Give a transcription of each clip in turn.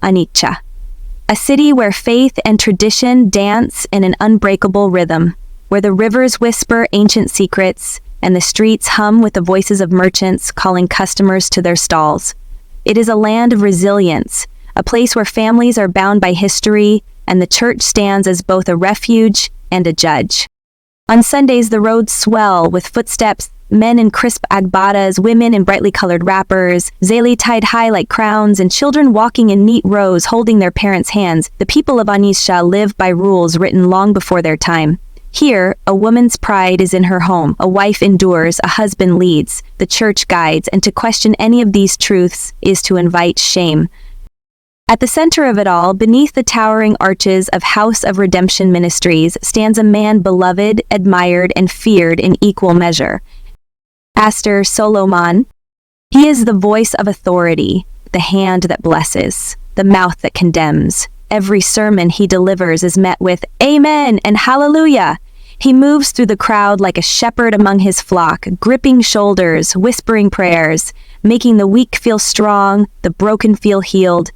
Onitsha, a city where faith and tradition dance in an unbreakable rhythm, where the rivers whisper ancient secrets and the streets hum with the voices of merchants calling customers to their stalls. It is a land of resilience, a place where families are bound by history and the church stands as both a refuge and a judge. On Sundays, the roads swell with footsteps, men in crisp agbadas, women in brightly colored wrappers, zeli tied high like crowns, and children walking in neat rows holding their parents' hands. The people of Onitsha live by rules written long before their time. Here, a woman's pride is in her home, a wife endures, a husband leads, the church guides, and to question any of these truths is to invite shame. At the center of it all, beneath the towering arches of House of Redemption Ministries, stands a man beloved, admired, and feared in equal measure. Pastor Solomon. He is the voice of authority, the hand that blesses, the mouth that condemns. Every sermon he delivers is met with Amen and Hallelujah. He moves through the crowd like a shepherd among his flock, gripping shoulders, whispering prayers, making the weak feel strong, the broken feel healed.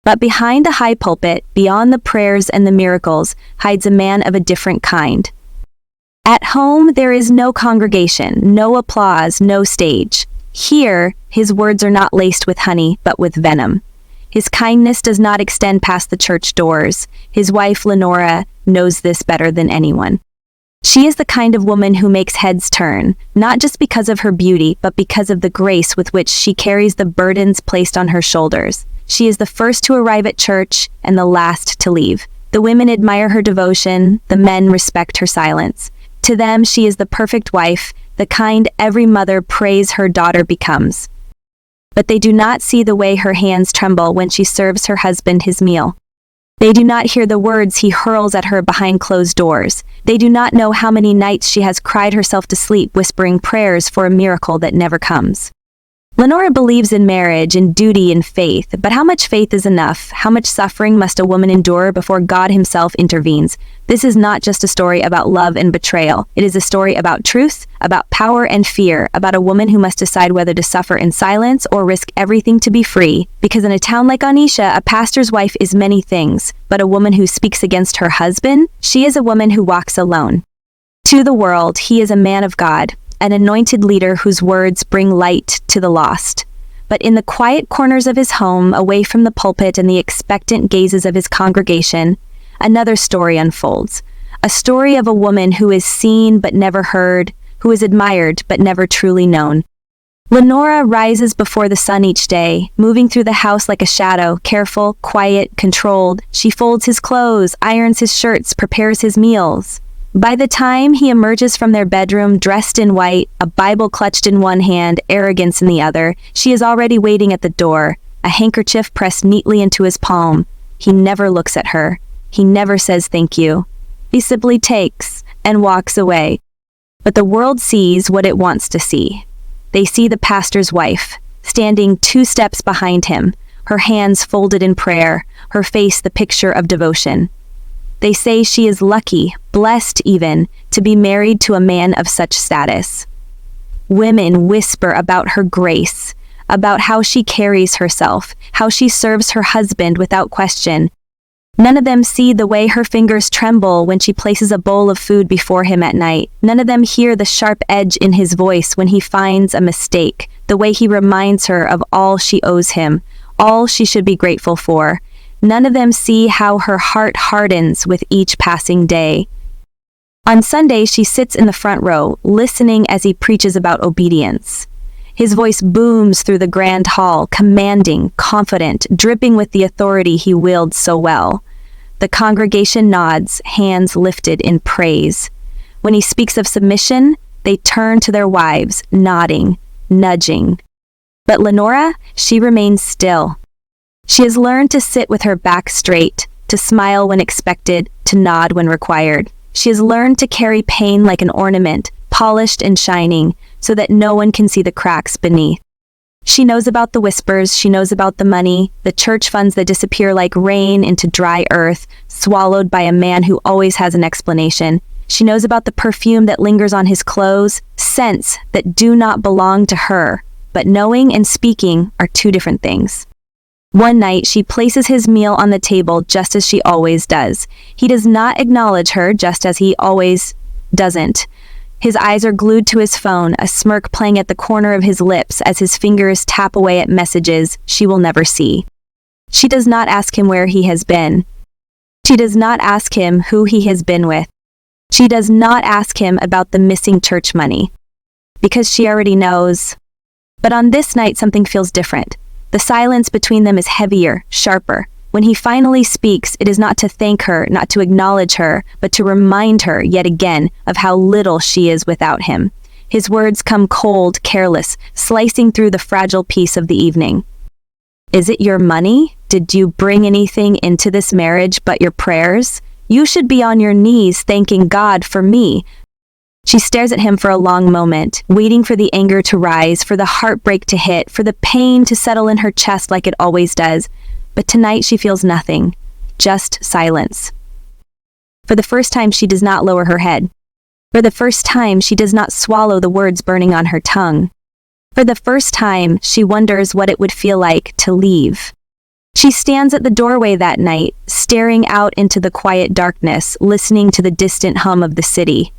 But behind the high pulpit, beyond the prayers and the miracles, hides a man of a different kind. At home, there is no congregation, no applause, no stage. Here, his words are not laced with honey, but with venom. His kindness does not extend past the church doors. His wife, Lenora, knows this better than anyone. She is the kind of woman who makes heads turn, not just because of her beauty, but because of the grace with which she carries the burdens placed on her shoulders. She is the first to arrive at church and the last to leave. The women admire her devotion, the men respect her silence. To them, she is the perfect wife, the kind every mother prays her daughter becomes. But they do not see the way her hands tremble when she serves her husband his meal. They do not hear the words he hurls at her behind closed doors. They do not know how many nights she has cried herself to sleep whispering prayers for a miracle that never comes. Lenora believes in marriage, in duty, and faith, but how much faith is enough? How much suffering must a woman endure before God himself intervenes? This is not just a story about love and betrayal. It is a story about truth, about power and fear, about a woman who must decide whether to suffer in silence or risk everything to be free. Because in a town like Onitsha, a pastor's wife is many things, but a woman who speaks against her husband, she is a woman who walks alone. To the world, he is a man of God, an anointed leader whose words bring light to the lost. But in the quiet corners of his home, away from the pulpit and the expectant gazes of his congregation, another story unfolds. A story of a woman who is seen but never heard, who is admired but never truly known. Lenora rises before the sun each day, moving through the house like a shadow, careful, quiet, controlled. She folds his clothes, irons his shirts, prepares his meals. By the time he emerges from their bedroom dressed in white, a Bible clutched in one hand, arrogance in the other, she is already waiting at the door, a handkerchief pressed neatly into his palm. He never looks at her. He never says thank you. He simply takes and walks away. But the world sees what it wants to see. They see the pastor's wife, standing 2 steps behind him, her hands folded in prayer, her face the picture of devotion. They say she is lucky, blessed even, to be married to a man of such status. Women whisper about her grace, about how she carries herself, how she serves her husband without question. None of them see the way her fingers tremble when she places a bowl of food before him at night. None of them hear the sharp edge in his voice when he finds a mistake, the way he reminds her of all she owes him, all she should be grateful for. None of them see how her heart hardens with each passing day. On Sunday, she sits in the front row, listening as he preaches about obedience. His voice booms through the grand hall, commanding, confident, dripping with the authority he wields so well. The congregation nods, hands lifted in praise. When he speaks of submission, they turn to their wives, nodding, nudging. But Lenora, she remains still. She has learned to sit with her back straight, to smile when expected, to nod when required. She has learned to carry pain like an ornament, polished and shining, so that no one can see the cracks beneath. She knows about the whispers, she knows about the money, the church funds that disappear like rain into dry earth, swallowed by a man who always has an explanation. She knows about the perfume that lingers on his clothes, scents that do not belong to her, but knowing and speaking are 2 different things. One night, she places his meal on the table just as she always does. He does not acknowledge her, just as he always doesn't. His eyes are glued to his phone, a smirk playing at the corner of his lips as his fingers tap away at messages she will never see. She does not ask him where he has been. She does not ask him who he has been with. She does not ask him about the missing church money, because she already knows. But on this night, something feels different. The silence between them is heavier, sharper. When he finally speaks, it is not to thank her, not to acknowledge her, but to remind her, yet again, of how little she is without him. His words come cold, careless, slicing through the fragile peace of the evening. Is it your money? Did you bring anything into this marriage but your prayers? You should be on your knees thanking God for me. She stares at him for a long moment, waiting for the anger to rise, for the heartbreak to hit, for the pain to settle in her chest like it always does. But tonight she feels nothing, just silence. For the first time, she does not lower her head. For the first time, she does not swallow the words burning on her tongue. For the first time, she wonders what it would feel like to leave. She stands at the doorway that night, staring out into the quiet darkness, listening to the distant hum of the city.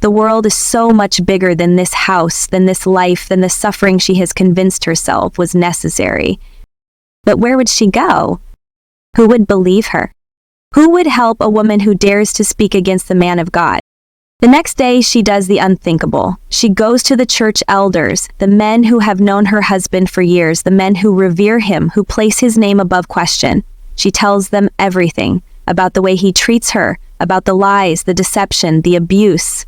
The world is so much bigger than this house, than this life, than the suffering she has convinced herself was necessary. But where would she go? Who would believe her? Who would help a woman who dares to speak against the man of God? The next day, she does the unthinkable. She goes to the church elders, the men who have known her husband for years, the men who revere him, who place his name above question. She tells them everything about the way he treats her, about the lies, the deception, the abuse.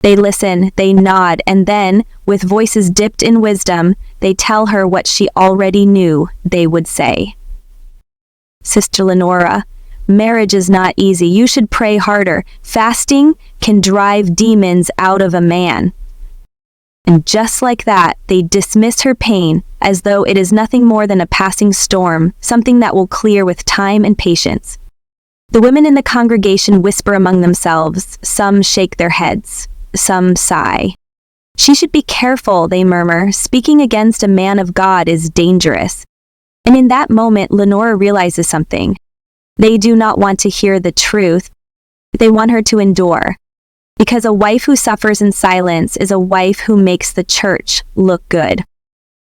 They listen, they nod, and then, with voices dipped in wisdom, they tell her what she already knew they would say. Sister Lenora, marriage is not easy. You should pray harder. Fasting can drive demons out of a man. And just like that, they dismiss her pain as though it is nothing more than a passing storm, something that will clear with time and patience. The women in the congregation whisper among themselves. Some shake their heads. Some sigh. She should be careful, they murmur. Speaking against a man of God is dangerous. And in that moment, Lenora realizes something. They do not want to hear the truth. They want her to endure. Because a wife who suffers in silence is a wife who makes the church look good.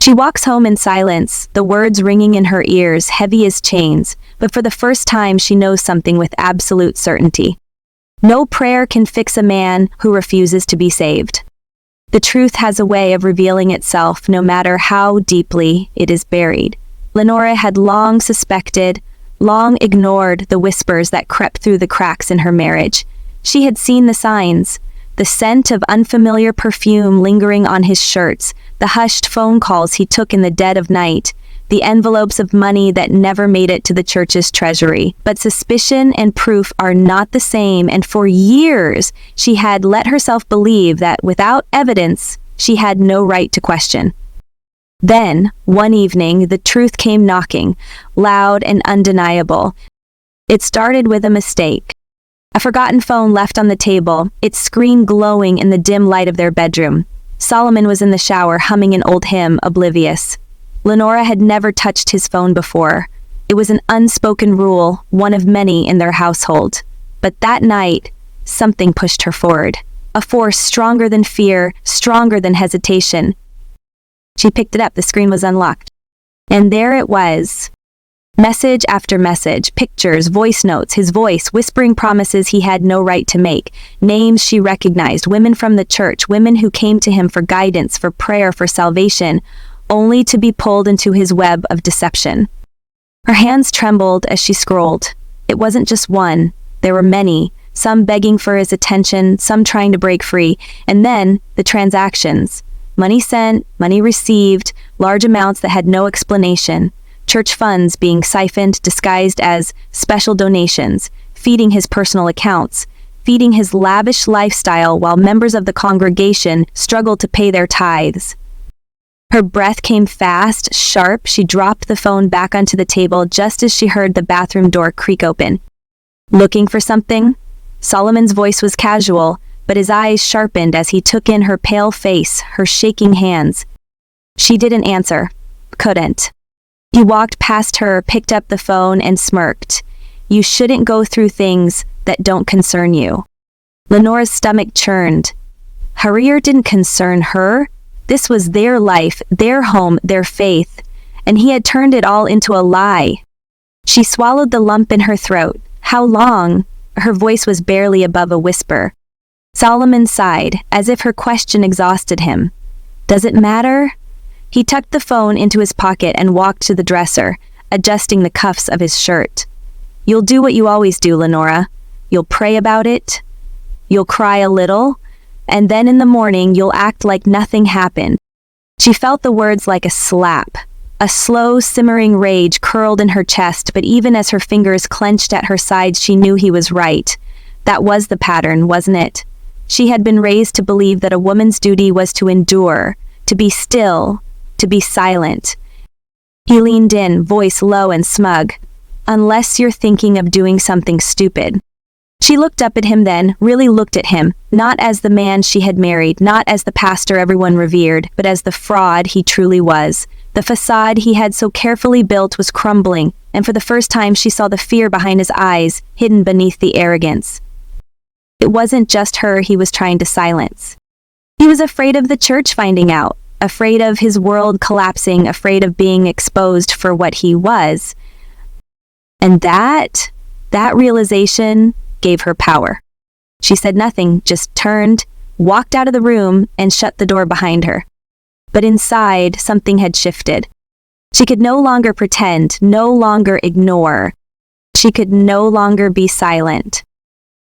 She walks home in silence, the words ringing in her ears, heavy as chains, but for the first time she knows something with absolute certainty. No prayer can fix a man who refuses to be saved. The truth has a way of revealing itself no matter how deeply it is buried. Lenora had long suspected, long ignored the whispers that crept through the cracks in her marriage. She had seen the signs, the scent of unfamiliar perfume lingering on his shirts, the hushed phone calls he took in the dead of night, the envelopes of money that never made it to the church's treasury. But suspicion and proof are not the same, and for years she had let herself believe that without evidence, she had no right to question. Then, one evening, the truth came knocking, loud and undeniable. It started with a mistake. A forgotten phone left on the table, its screen glowing in the dim light of their bedroom. Solomon was in the shower humming an old hymn, oblivious. Lenora had never touched his phone before. It was an unspoken rule, one of many in their household. But that night, something pushed her forward. A force stronger than fear, stronger than hesitation. She picked it up. The screen was unlocked. And there it was. Message after message, pictures, voice notes, his voice whispering promises he had no right to make. Names she recognized, women from the church, women who came to him for guidance, for prayer, for salvation, only to be pulled into his web of deception. Her hands trembled as she scrolled. It wasn't just one. There were many, some begging for his attention, some trying to break free. And then, the transactions. Money sent, money received, large amounts that had no explanation. Church funds being siphoned, disguised as special donations, feeding his personal accounts, feeding his lavish lifestyle while members of the congregation struggled to pay their tithes. Her breath came fast, sharp. She dropped the phone back onto the table just as she heard the bathroom door creak open. Looking for something? Solomon's voice was casual, but his eyes sharpened as he took in her pale face, her shaking hands. She didn't answer. Couldn't. He walked past her, picked up the phone, and smirked. "You shouldn't go through things that don't concern you." Lenora's stomach churned. Career didn't concern her. This was their life, their home, their faith, and he had turned it all into a lie. She swallowed the lump in her throat. "How long?" Her voice was barely above a whisper. Solomon sighed, as if her question exhausted him. "Does it matter?" He tucked the phone into his pocket and walked to the dresser, adjusting the cuffs of his shirt. "You'll do what you always do, Lenora. You'll pray about it. You'll cry a little. And then in the morning, you'll act like nothing happened." She felt the words like a slap. A slow, simmering rage curled in her chest, but even as her fingers clenched at her sides, she knew he was right. That was the pattern, wasn't it? She had been raised to believe that a woman's duty was to endure, to be still, to be silent. He leaned in, voice low and smug. "Unless you're thinking of doing something stupid." She looked up at him then, really looked at him, not as the man she had married, not as the pastor everyone revered, but as the fraud he truly was. The facade he had so carefully built was crumbling, and for the first time she saw the fear behind his eyes, hidden beneath the arrogance. It wasn't just her he was trying to silence. He was afraid of the church finding out, afraid of his world collapsing, afraid of being exposed for what he was. And that realization gave her power. She said nothing, just turned, walked out of the room, and shut the door behind her. But inside, something had shifted. She could no longer pretend, no longer ignore. She could no longer be silent.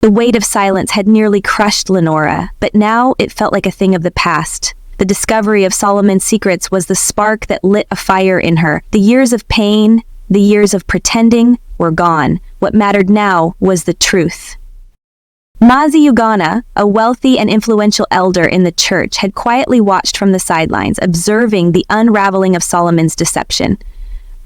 The weight of silence had nearly crushed Lenora, but now it felt like a thing of the past. The discovery of Solomon's secrets was the spark that lit a fire in her. The years of pain, the years of pretending, were gone. What mattered now was the truth. Mazi Ugonna, a wealthy and influential elder in the church, had quietly watched from the sidelines, observing the unraveling of Solomon's deception.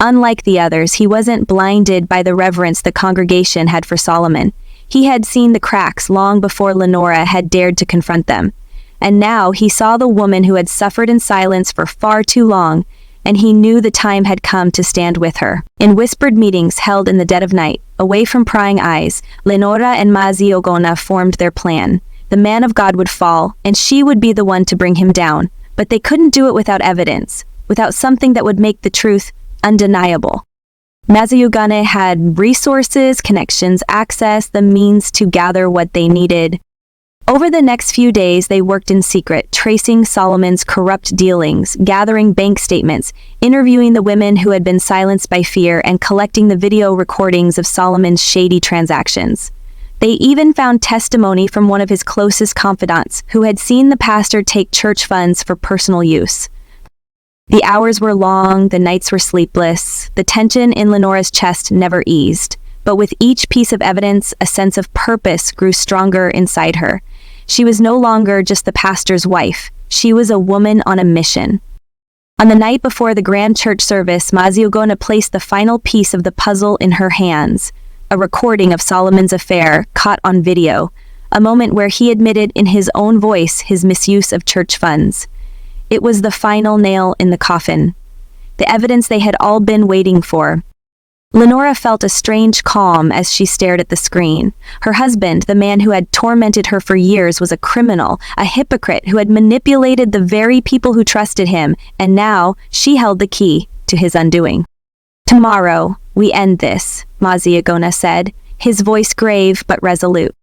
Unlike the others, he wasn't blinded by the reverence the congregation had for Solomon. He had seen the cracks long before Lenora had dared to confront them. And now he saw the woman who had suffered in silence for far too long, and he knew the time had come to stand with her. In whispered meetings held in the dead of night, away from prying eyes, Lenora and Mazi Ugonna formed their plan. The man of God would fall, and she would be the one to bring him down. But they couldn't do it without evidence, without something that would make the truth undeniable. Mazi Ugonna had resources, connections, access, the means to gather what they needed. Over the next few days, they worked in secret, tracing Solomon's corrupt dealings, gathering bank statements, interviewing the women who had been silenced by fear, and collecting the video recordings of Solomon's shady transactions. They even found testimony from one of his closest confidants, who had seen the pastor take church funds for personal use. The hours were long, the nights were sleepless, the tension in Lenora's chest never eased. But with each piece of evidence, a sense of purpose grew stronger inside her. She was no longer just the pastor's wife. She was a woman on a mission. On the night before the grand church service, Mazi Ugonna placed the final piece of the puzzle in her hands, a recording of Solomon's affair caught on video, a moment where he admitted in his own voice his misuse of church funds. It was the final nail in the coffin, the evidence they had all been waiting for. Lenora felt a strange calm as she stared at the screen. Her husband, the man who had tormented her for years, was a criminal, a hypocrite who had manipulated the very people who trusted him, and now she held the key to his undoing. "Tomorrow, we end this," Mazi Ugonna said, his voice grave but resolute.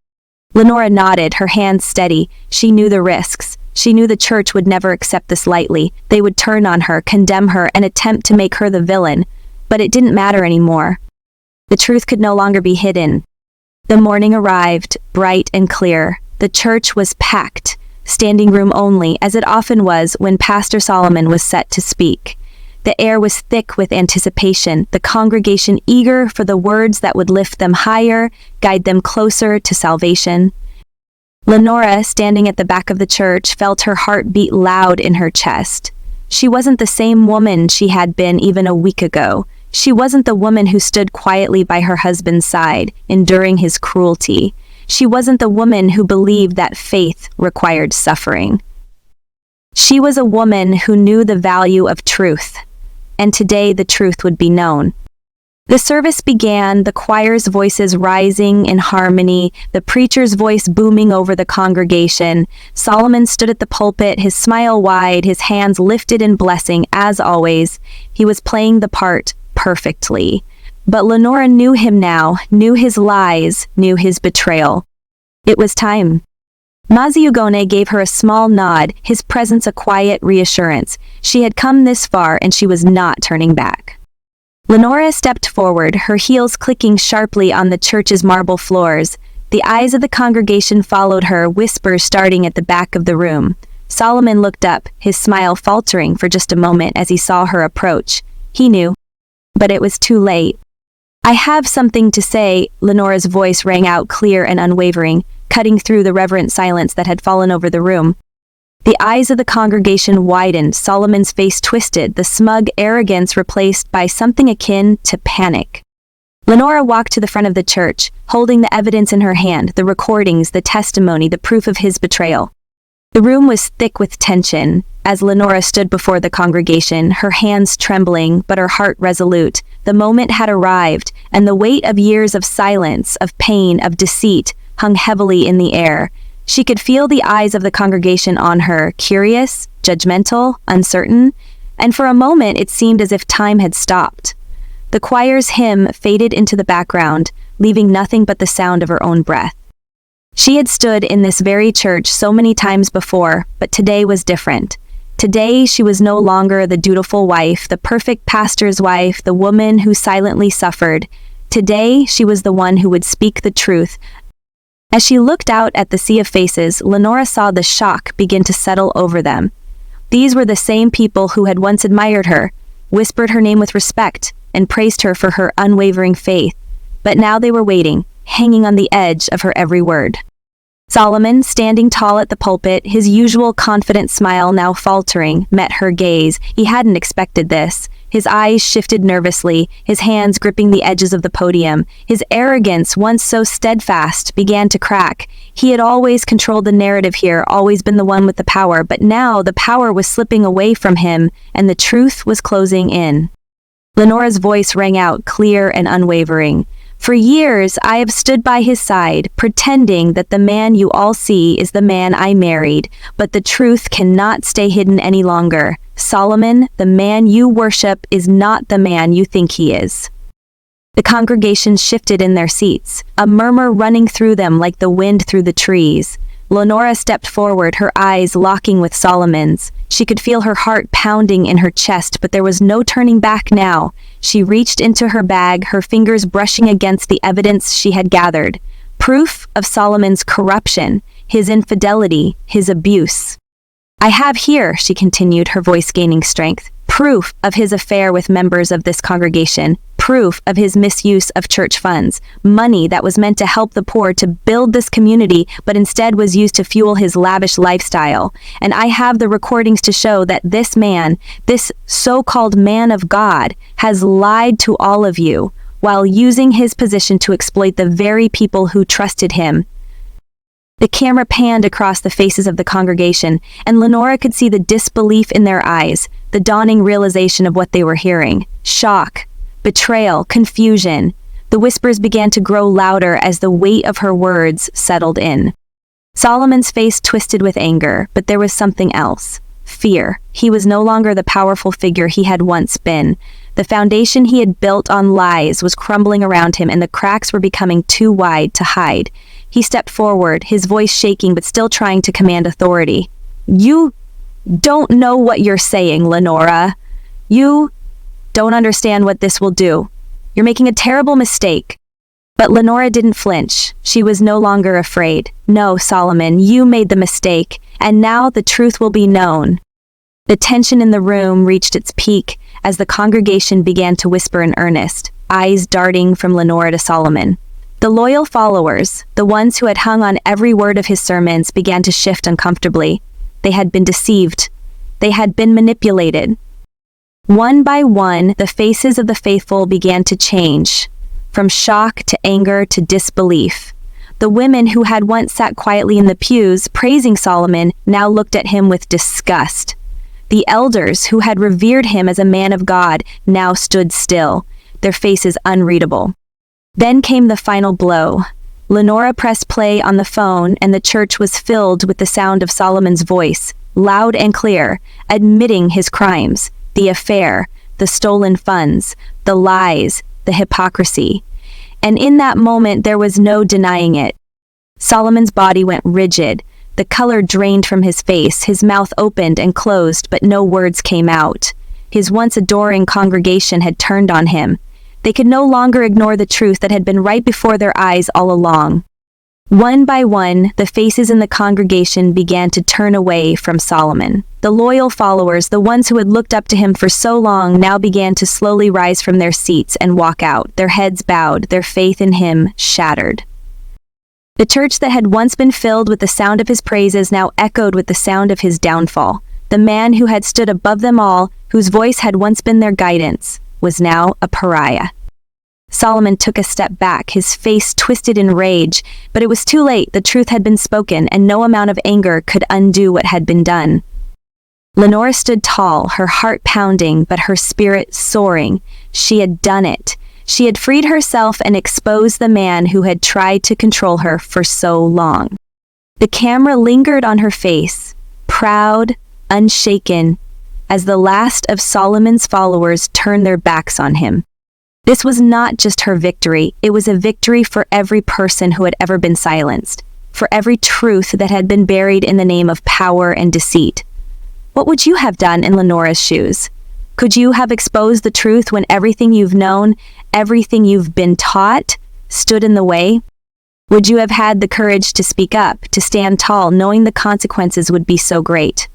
Lenora nodded, her hands steady. She knew the risks. She knew the church would never accept this lightly. They would turn on her, condemn her, and attempt to make her the villain. But it didn't matter anymore. The truth could no longer be hidden. The morning arrived, bright and clear. The church was packed, standing room only, as it often was when Pastor Solomon was set to speak. The air was thick with anticipation, the congregation eager for the words that would lift them higher, guide them closer to salvation. Lenora, standing at the back of the church, felt her heart beat loud in her chest. She wasn't the same woman she had been even a week ago. She wasn't the woman who stood quietly by her husband's side, enduring his cruelty. She wasn't the woman who believed that faith required suffering. She was a woman who knew the value of truth, and today the truth would be known. The service began, the choir's voices rising in harmony, the preacher's voice booming over the congregation. Solomon stood at the pulpit, his smile wide, his hands lifted in blessing. As always, he was playing the part perfectly. But Lenora knew him now, knew his lies, knew his betrayal. It was time. Mazi Ugonna gave her a small nod, his presence a quiet reassurance. She had come this far and she was not turning back. Lenora stepped forward, her heels clicking sharply on the church's marble floors. The eyes of the congregation followed her, whispers starting at the back of the room. Solomon looked up, his smile faltering for just a moment as he saw her approach. He knew, but it was too late. "I have something to say," Lenora's voice rang out clear and unwavering, cutting through the reverent silence that had fallen over the room. The eyes of the congregation widened, Solomon's face twisted, the smug arrogance replaced by something akin to panic. Lenora walked to the front of the church, holding the evidence in her hand, the recordings, the testimony, the proof of his betrayal. The room was thick with tension. As Lenora stood before the congregation, her hands trembling, but her heart resolute, the moment had arrived, and the weight of years of silence, of pain, of deceit, hung heavily in the air. She could feel the eyes of the congregation on her, curious, judgmental, uncertain, and for a moment it seemed as if time had stopped. The choir's hymn faded into the background, leaving nothing but the sound of her own breath. She had stood in this very church so many times before, but today was different. Today she was no longer the dutiful wife, the perfect pastor's wife, the woman who silently suffered. Today she was the one who would speak the truth. As she looked out at the sea of faces, Lenora saw the shock begin to settle over them. These were the same people who had once admired her, whispered her name with respect, and praised her for her unwavering faith. But now they were waiting, hanging on the edge of her every word. Solomon, standing tall at the pulpit, his usual confident smile now faltering, met her gaze. He hadn't expected this. His eyes shifted nervously, his hands gripping the edges of the podium. His arrogance, once so steadfast, began to crack. He had always controlled the narrative here, always been the one with the power, but now the power was slipping away from him, and the truth was closing in. Lenora's voice rang out, clear and unwavering. "For years, I have stood by his side, pretending that the man you all see is the man I married, but the truth cannot stay hidden any longer. Solomon, the man you worship is not the man you think he is." The congregation shifted in their seats, a murmur running through them like the wind through the trees. Lenora stepped forward, her eyes locking with Solomon's. She could feel her heart pounding in her chest, but there was no turning back now. She reached into her bag, her fingers brushing against the evidence she had gathered. Proof of Solomon's corruption, his infidelity, his abuse. "I have here," she continued, her voice gaining strength, "proof of his affair with members of this congregation, proof of his misuse of church funds, money that was meant to help the poor, to build this community, but instead was used to fuel his lavish lifestyle. And I have the recordings to show that this man, this so-called man of God, has lied to all of you, while using his position to exploit the very people who trusted him." The camera panned across the faces of the congregation, and Lenora could see the disbelief in their eyes, the dawning realization of what they were hearing. Shock, betrayal, confusion. The whispers began to grow louder as the weight of her words settled in. Solomon's face twisted with anger, but there was something else. Fear. He was no longer the powerful figure he had once been. The foundation he had built on lies was crumbling around him, and the cracks were becoming too wide to hide. He stepped forward, his voice shaking but still trying to command authority. "You don't know what you're saying, Lenora. You don't understand what this will do. You're making a terrible mistake." But Lenora didn't flinch. She was no longer afraid. "No, Solomon, you made the mistake, and now the truth will be known." The tension in the room reached its peak as the congregation began to whisper in earnest, eyes darting from Lenora to Solomon. The loyal followers, the ones who had hung on every word of his sermons, began to shift uncomfortably. They had been deceived. They had been manipulated. One by one, the faces of the faithful began to change, from shock to anger to disbelief. The women who had once sat quietly in the pews, praising Solomon, now looked at him with disgust. The elders, who had revered him as a man of God, now stood still, their faces unreadable. Then came the final blow. Lenora pressed play on the phone, and the church was filled with the sound of Solomon's voice, loud and clear, admitting his crimes, the affair, the stolen funds, the lies, the hypocrisy. And in that moment there was no denying it. Solomon's body went rigid, the color drained from his face, his mouth opened and closed, but no words came out. His once adoring congregation had turned on him. They could no longer ignore the truth that had been right before their eyes all along. One by one, the faces in the congregation began to turn away from Solomon. The loyal followers, the ones who had looked up to him for so long, now began to slowly rise from their seats and walk out, their heads bowed, their faith in him shattered. The church that had once been filled with the sound of his praises now echoed with the sound of his downfall. The man who had stood above them all, whose voice had once been their guidance, was now a pariah. Solomon took a step back, his face twisted in rage, but it was too late. The truth had been spoken, and no amount of anger could undo what had been done. Lenora stood tall, her heart pounding, but her spirit soaring. She had done it. She had freed herself and exposed the man who had tried to control her for so long. The camera lingered on her face, proud, unshaken, as the last of Solomon's followers turned their backs on him. This was not just her victory, it was a victory for every person who had ever been silenced, for every truth that had been buried in the name of power and deceit. What would you have done in Lenora's shoes? Could you have exposed the truth when everything you've known, everything you've been taught, stood in the way? Would you have had the courage to speak up, to stand tall, knowing the consequences would be so great?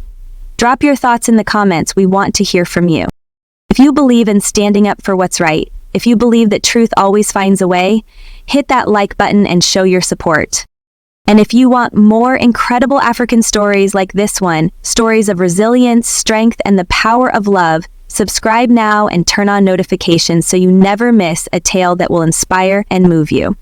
Drop your thoughts in the comments. We want to hear from you. If you believe in standing up for what's right, if you believe that truth always finds a way, hit that like button and show your support. And if you want more incredible African stories like this one, stories of resilience, strength, and the power of love, subscribe now and turn on notifications so you never miss a tale that will inspire and move you.